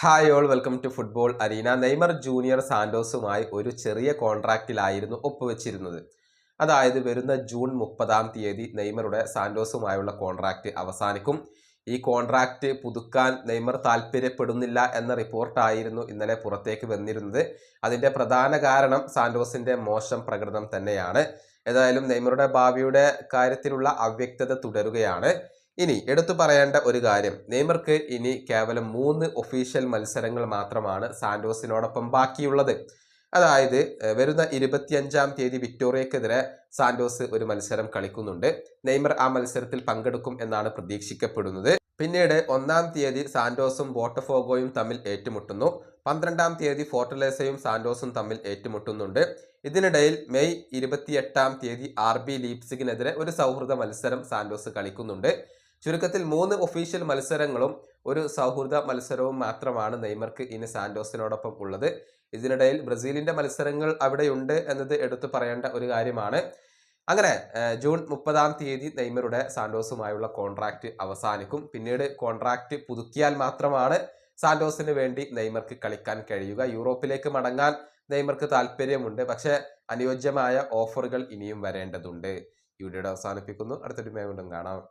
Hi all welcome to football arena. Neymar junior സാന്റോസുമായി ഒരു ചെറിയ കോൺട്രാക്റ്റിലായിരുന്നു ഒപ്പുവെച്ചിരുന്നത്. അതായത് വരുന്ന ജൂൺ 30 നെയ്മറുടെ സാന്റോസുമായുള്ള കോൺട്രാക്റ്റ് അവസാനിക്കും. ഈ കോൺട്രാക്റ്റ് പുതുക്കാൻ നെയ്മർ താല്പര്യപ്പെടുന്നില്ല എന്ന റിപ്പോർട്ടായിരുന്നു ഇന്നലെ പുറത്തേക്ക് വന്നിരുന്നത്. അതിൻ്റെ പ്രധാന കാരണം സാന്റോസിൻ്റെ മോശം പ്രകടനം തന്നെയാണ്. ഏതായാലും നെയ്മറുടെ ഭാവിയുടെ കാര്യത്തിലുള്ള അവ്യക്തത തുടരുകയാണ്. ഇനി എടുത്തു പറയേണ്ട ഒരു കാര്യം, നെയ്മർക്ക് ഇനി കേവലം 3 ഒഫീഷ്യൽ മത്സരങ്ങൾ മാത്രമാണ് സാന്റോസിനോടൊപ്പം ബാക്കിയുള്ളത്. അതായത് വരുന്ന 25 വിക്ടോറിയക്കെതിരെ സാന്റോസ് ഒരു മത്സരം കളിക്കുന്നുണ്ട്. നെയ്മർ ആ മത്സരത്തിൽ പങ്കെടുക്കും എന്നാണ് പ്രതീക്ഷിക്കപ്പെടുന്നത്. പിന്നീട് 1 സാന്റോസും ബോട്ടഫോഗോയും തമ്മിൽ ഏറ്റുമുട്ടുന്നു. 12 ഫോർട്ടലേസയും സാന്റോസും തമ്മിൽ ഏറ്റുമുട്ടുന്നുണ്ട്. ഇതിനിടയിൽ മെയ് 28 RB ലീപ്സിഗിനെതിരെ ഒരു സൗഹൃദ മത്സരം സാന്റോസ് കളിക്കുന്നുണ്ട്. ചുരുക്കത്തിൽ 3 ഒഫീഷ്യൽ മത്സരങ്ങളും ഒരു സൗഹൃദ മത്സരവും മാത്രമാണ് നെയ്മർക്ക് ഇനി സാന്റോസിനോടൊപ്പം ഉള്ളത്. ഇതിനിടയിൽ ബ്രസീലിന്റെ മത്സരങ്ങൾ അവിടെയുണ്ട് എന്നത് എടുത്തു പറയേണ്ട ഒരു കാര്യമാണ്. അങ്ങനെ ജൂൺ 30 നെയ്മറുടെ സാന്റോസുമായുള്ള കോൺട്രാക്റ്റ് അവസാനിക്കും. പിന്നീട് കോൺട്രാക്റ്റ് പുതുക്കിയാൽ മാത്രമാണ് സാന്റോസിന് വേണ്ടി നെയ്മർക്ക് കളിക്കാൻ കഴിയുക. യൂറോപ്പിലേക്ക് മടങ്ങാൻ നെയ്മർക്ക് താല്പര്യമുണ്ട്, പക്ഷേ അനുയോജ്യമായ ഓഫറുകൾ ഇനിയും വരേണ്ടതുണ്ട്. ഈ വീഡിയോ അവസാനിപ്പിക്കുന്നു. അടുത്തൊരു വീണ്ടും കാണാം.